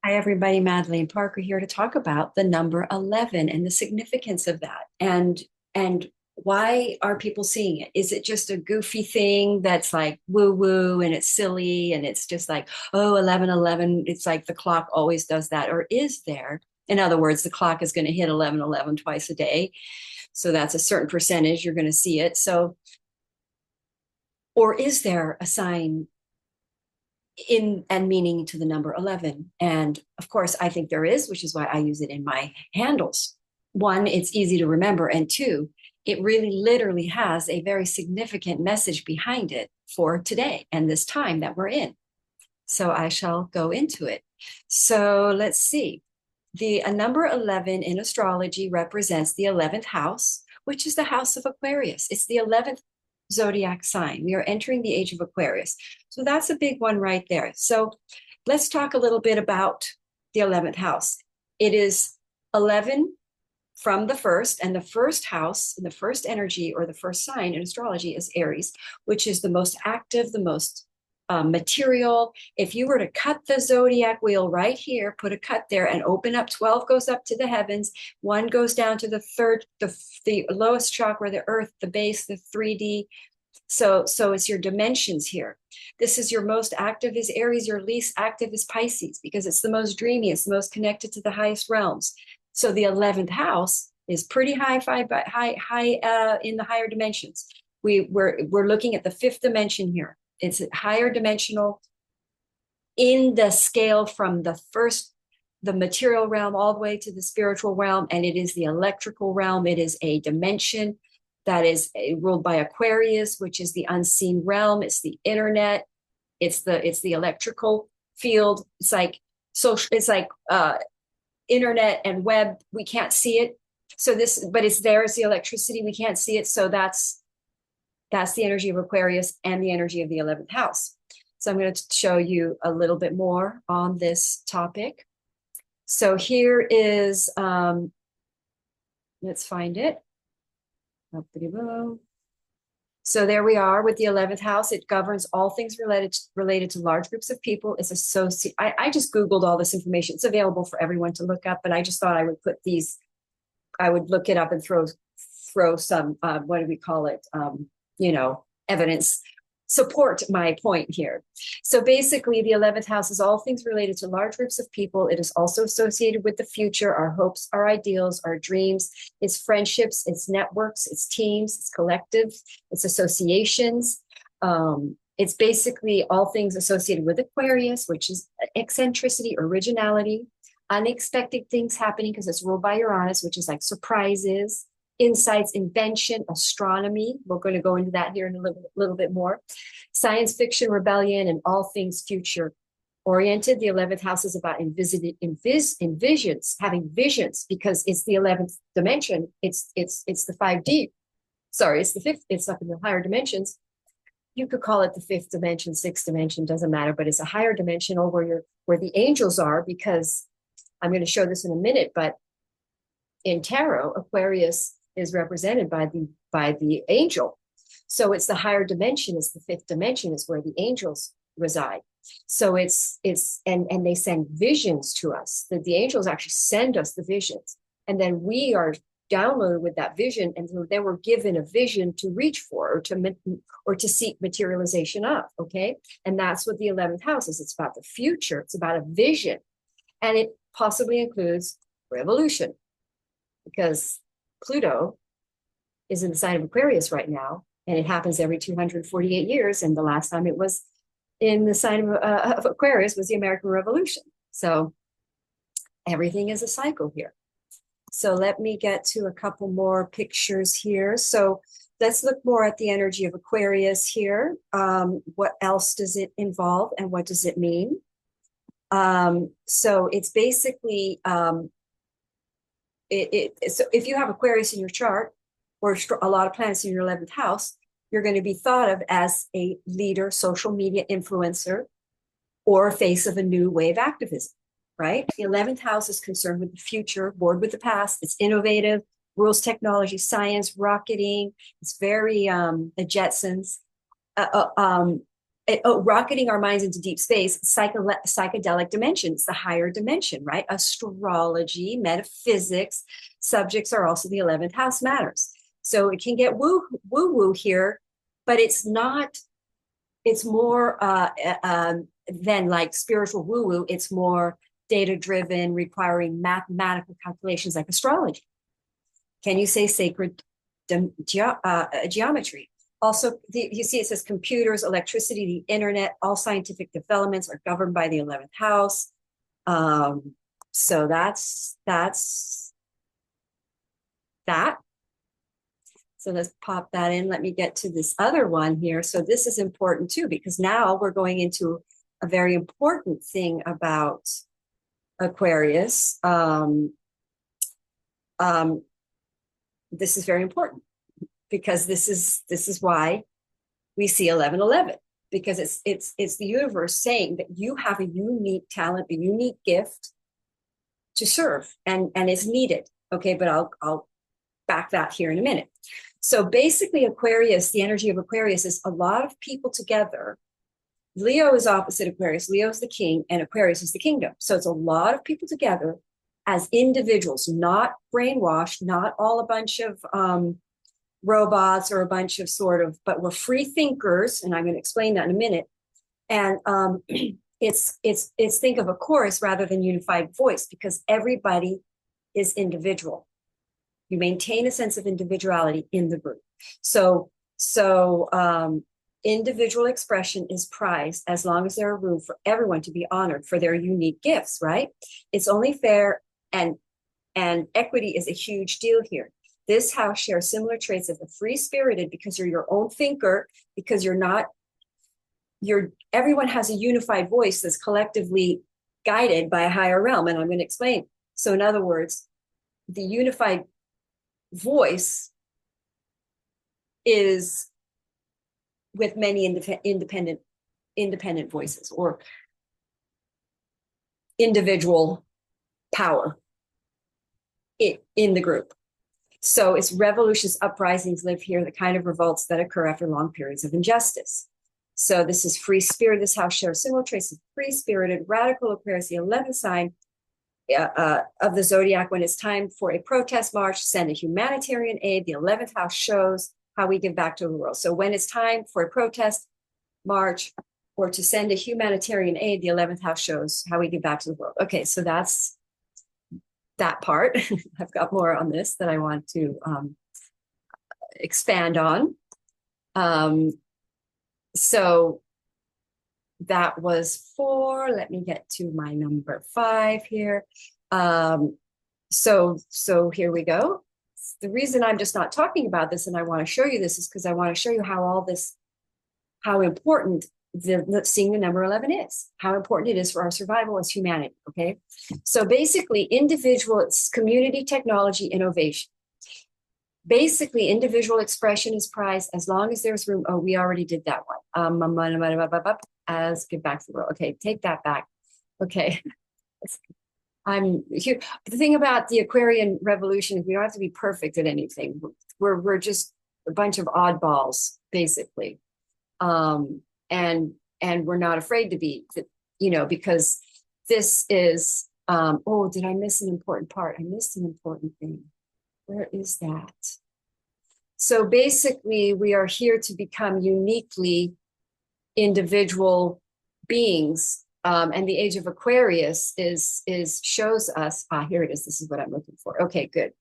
Hi, everybody. Madeline Parker here to talk about the number 11 and the significance of that. And why are people seeing it? Is it just a goofy thing that's like woo woo and it's silly and it's just like, oh, 11, 11, it's like the clock always does that? Or is there, in other words, the clock is going to hit 11, 11 twice a day. So that's a certain percentage you're going to see it. So, or is there a sign in and meaning to the number 11? And of course, I think there is, which is why I use it in my handles. One, it's easy to remember. And two, it really literally has a very significant message behind it for today and this time that we're in. So I shall go into it. So let's see. The number 11 in astrology represents the 11th house, which is the house of Aquarius. It's the 11th zodiac sign. We are entering the age of Aquarius. So that's a big one right there. So let's talk a little bit about the 11th house. It is 11 from the first, and the first house, the first energy or the first sign in astrology is Aries, which is the most active, the most material. If you were to cut the zodiac wheel right here, put a cut there and open up, 12 goes up to the heavens, one goes down to the third, the lowest chakra, the earth, the base, the 3D. So it's your dimensions here. This is your most active is Aries, your least active is Pisces, because it's the most dreamy, it's the most connected to the highest realms. So the 11th house is pretty high in the higher dimensions. We're looking at the fifth dimension here. It's higher dimensional in the scale from the first, the material realm all the way to the spiritual realm. And it is the electrical realm. It is a dimension that is ruled by Aquarius, which is the unseen realm. It's the internet. It's the electrical field. It's like social, it's like internet and web. We can't see it. So but it's there. It's the electricity. We can't see it. So that's the energy of Aquarius and the energy of the 11th house. So I'm going to show you a little bit more on this topic. So here is, let's find it. So there we are with the 11th house. It governs all things related to large groups of people. It's associated. I just Googled all this information. It's available for everyone to look up, but I just thought I would put these, I would look it up and throw some, what do we call it? Evidence support my point here. So basically, the 11th house is all things related to large groups of people. It is also associated with the future, our hopes, our ideals, our dreams. It's friendships, it's networks, it's teams, it's collectives, it's associations. It's basically all things associated with Aquarius, which is eccentricity, originality, unexpected things happening because it's ruled by Uranus, which is like surprises, insights, invention, astronomy. We're going to go into that here in a little bit more. Science fiction, rebellion, and all things future oriented. The 11th house is about visions, having visions, because it's the 11th dimension. It's the 5D. Sorry, it's the fifth. It's up in the higher dimensions. You could call it the fifth dimension, sixth dimension, doesn't matter, but it's a higher dimension over where the angels are, because I'm going to show this in a minute, but in tarot, Aquarius is represented by the angel. So it's the higher dimension, it's the fifth dimension, is where the angels reside. So it's and they send visions to us. That the angels actually send us the visions. And then we are downloaded with that vision, and then we're given a vision to reach for or to seek materialization of. Okay. And that's what the 11th house is. It's about the future, it's about a vision. And it possibly includes revolution, because Pluto is in the sign of Aquarius right now, and it happens every 248 years. And the last time it was in the sign of Aquarius was the American Revolution. So everything is a cycle here. So let me get to a couple more pictures here. So let's look more at the energy of Aquarius here. What else does it involve and what does it mean? So it's basically, so if you have Aquarius in your chart, or a lot of planets in your 11th house, you're going to be thought of as a leader, social media influencer, or face of a new wave activism, right? The 11th house is concerned with the future, bored with the past. It's innovative, rules, technology, science, rocketing. It's very the Jetsons. rocketing our minds into deep space, psychedelic dimensions, the higher dimension, right? Astrology, metaphysics, subjects are also the 11th house matters. So it can get woo here, but it's not, it's more than like spiritual woo-woo. It's more data-driven, requiring mathematical calculations like astrology. Can you say sacred geometry? Also, you see it says computers, electricity, the internet, all scientific developments are governed by the 11th house. So that's that. So let's pop that in. Let me get to this other one here. So this is important too, because now we're going into a very important thing about Aquarius. This is very important because this is why we see 1111, because it's the universe saying that you have a unique talent, a unique gift to serve, and it's needed. Okay, but I'll back that here in a minute. So basically, Aquarius, the energy of Aquarius is a lot of people together. Leo is opposite Aquarius. Leo is the king, and Aquarius is the kingdom. So it's a lot of people together as individuals, not brainwashed, not all a bunch of robots or a bunch of but we're free thinkers, and I'm going to explain that in a minute. And it's think of a chorus rather than unified voice, because everybody is individual. You maintain a sense of individuality in the group. So individual expression is prized as long as there are room for everyone to be honored for their unique gifts, right? It's only fair, and equity is a huge deal here. This house shares similar traits of the free-spirited, because you're your own thinker, because everyone has a unified voice that's collectively guided by a higher realm, and I'm going to explain. So in other words, the unified voice is with many independent voices, or individual power in the group. So it's revolutions, uprisings live here, the kind of revolts that occur after long periods of injustice. So this is free spirit. This house shares similar traits of free-spirited, radical Aquarius, the 11th sign of the zodiac. When it's time for a protest march, send a humanitarian aid. The 11th house shows how we give back to the world. So when it's time for a protest march or to send a humanitarian aid, the 11th house shows how we give back to the world. Okay, so that's that part. I've got more on this that I want to expand on. So that was 4. Let me get to my number 5 here. So here we go. The reason I'm just not talking about this and I want to show you this is because I want to show you how important seeing the number 11 is, how important it is for our survival as humanity. Okay. So basically, individual community, technology, innovation. Basically, individual expression is prized as long as there's room. Oh, we already did that one. As give back to the world. Okay, take that back. Okay. I'm here. The thing about the Aquarian revolution is we don't have to be perfect at anything. We're just a bunch of oddballs, basically. And we're not afraid to be, because this is, did I miss an important part? I missed an important thing. Where is that? So basically, we are here to become uniquely individual beings. And the age of Aquarius shows us, here it is. This is what I'm looking for. Okay, good.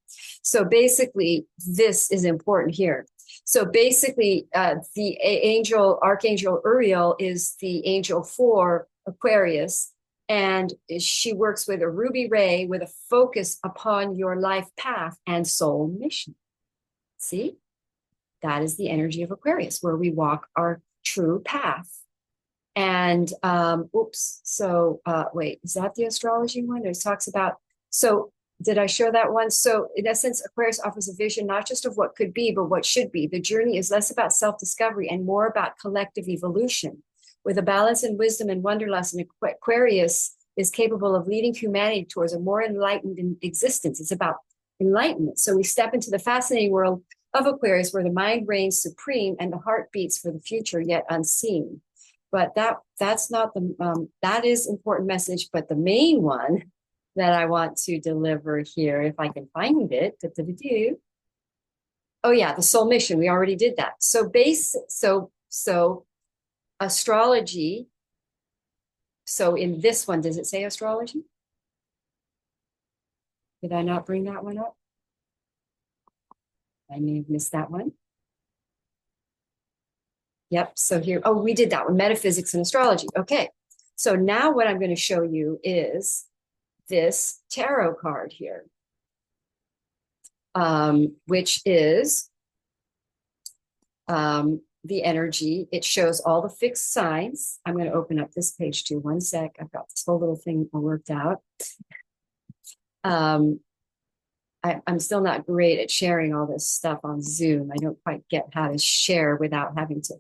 So basically, this is important here. So basically, the Archangel Uriel is the angel for Aquarius, and she works with a ruby ray with a focus upon your life path and soul mission. See, that is the energy of Aquarius, where we walk our true path. And wait, is that the astrology one? It talks about, so did I show that one? So in essence, Aquarius offers a vision not just of what could be, but what should be. The journey is less about self-discovery and more about collective evolution. With a balance in wisdom and wanderlust, and Aquarius is capable of leading humanity towards a more enlightened existence. It's about enlightenment. So we step into the fascinating world of Aquarius, where the mind reigns supreme and the heart beats for the future yet unseen. but that's not the that is important message, but the main one that I want to deliver here, if I can find it. Oh yeah, the soul mission. We already did that. So astrology. So in this one, does it say astrology? Did I not bring that one up? I may have missed that one. Yep. So here, oh, we did that one, metaphysics and astrology. Okay. So now what I'm going to show you is this tarot card here, which is the energy. It shows all the fixed signs. I'm going to open up this page too. One sec. I've got this whole little thing all worked out. I'm still not great at sharing all this stuff on Zoom. I don't quite get how to share without having to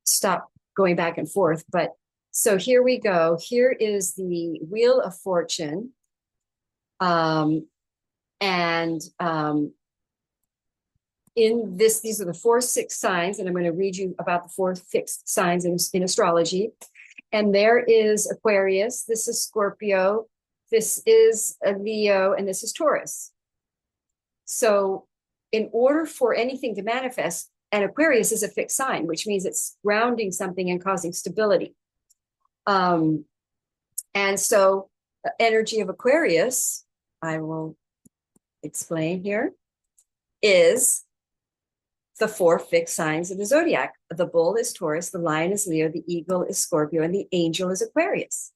stop going back and forth. But so here we go. Here is the Wheel of Fortune. In this, these are the 4 fixed signs, and I'm going to read you about the 4 fixed signs in astrology. And there is Aquarius, this is Scorpio, this is a Leo, and this is Taurus. So in order for anything to manifest, and Aquarius is a fixed sign, which means it's grounding something and causing stability. And so the energy of Aquarius, I will explain here, is the 4 fixed signs of the zodiac. The bull is Taurus, the lion is Leo, the eagle is Scorpio, and the angel is Aquarius.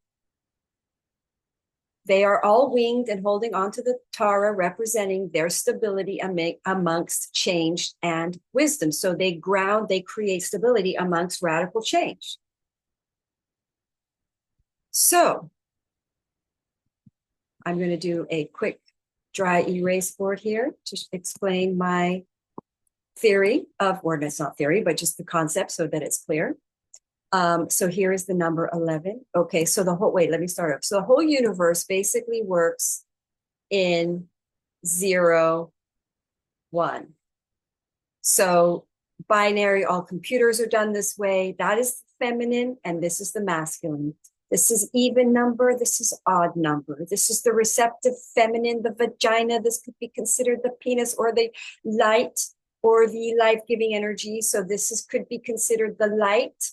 They are all winged and holding onto the Tara, representing their stability amongst change and wisdom. So they ground, they create stability amongst radical change. So I'm going to do a quick dry erase board here to explain my theory of, or it's not theory, but just the concept so that it's clear. So here is the number 11. Okay, so the whole, wait, let me start up. So the whole universe basically works in 0, 1. So binary, all computers are done this way. That is the feminine, and this is the masculine. This is even number, this is odd number. This is the receptive feminine, the vagina. This could be considered the penis or the light or the life-giving energy. So this could be considered the light,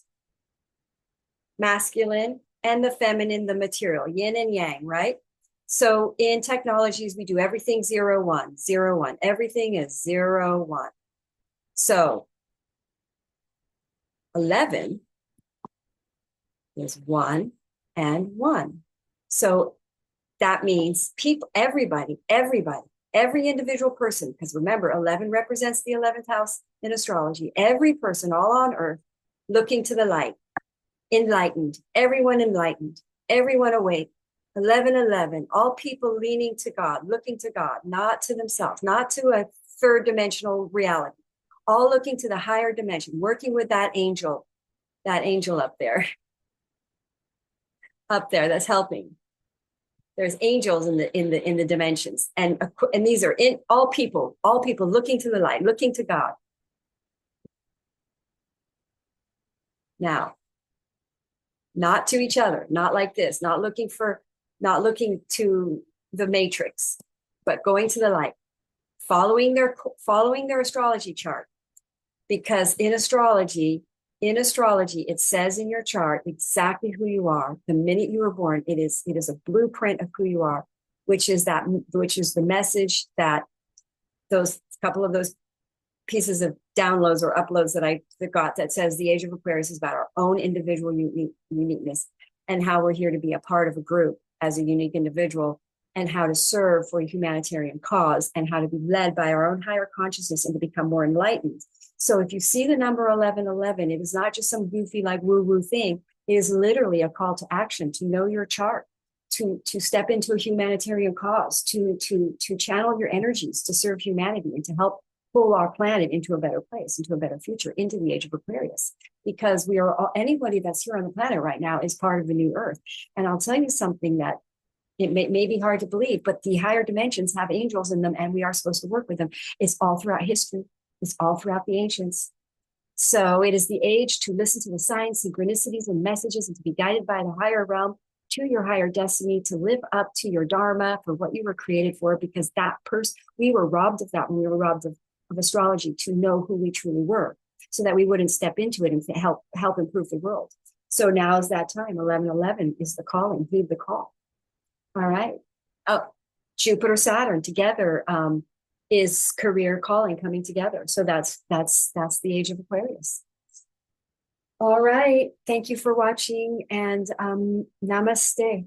masculine, and the feminine, the material, yin and yang, right? So in technologies, we do everything 0, 1, 0, 1. Everything is 0, 1. So 11 is 1 and 1. So that means people, everybody, every individual person, because remember, 11 represents the 11th house in astrology. Every person, all on earth, looking to the light, enlightened, everyone awake. 11, 11, all people leaning to God, looking to God, not to themselves, not to a third dimensional reality, all looking to the higher dimension, working with that angel up there, that's helping. There's angels in the dimensions, and these are in all people looking to the light, looking to God. Now, not to each other, not like this, not looking to the matrix, but going to the light, following their astrology chart, because in astrology, it says in your chart exactly who you are. The minute you were born, it is a blueprint of who you are, which is the message that those couple of those pieces of downloads or uploads that I got that says the age of Aquarius is about our own individual uniqueness and how we're here to be a part of a group as a unique individual, and how to serve for a humanitarian cause, and how to be led by our own higher consciousness and to become more enlightened. So if you see the number 1111, it is not just some goofy like woo-woo thing. It is literally a call to action, to know your chart, to step into a humanitarian cause, to channel your energies to serve humanity and to help pull our planet into a better place, into a better future, into the age of Aquarius. Because we are all, anybody that's here on the planet right now is part of the new earth. And I'll tell you something that it may be hard to believe, but the higher dimensions have angels in them, and we are supposed to work with them. It's all throughout history. It's all throughout the ancients. So it is the age to listen to the signs, synchronicities, and messages, and to be guided by the higher realm to your higher destiny, to live up to your dharma for what you were created for, because that person, we were robbed of that when we were robbed of astrology, to know who we truly were, so that we wouldn't step into it and help improve the world. So now is that time. 1111 is the calling. Heed the call. All right. Oh, Jupiter, Saturn together is career calling coming together. So that's the age of Aquarius. All right. Thank you for watching, and namaste.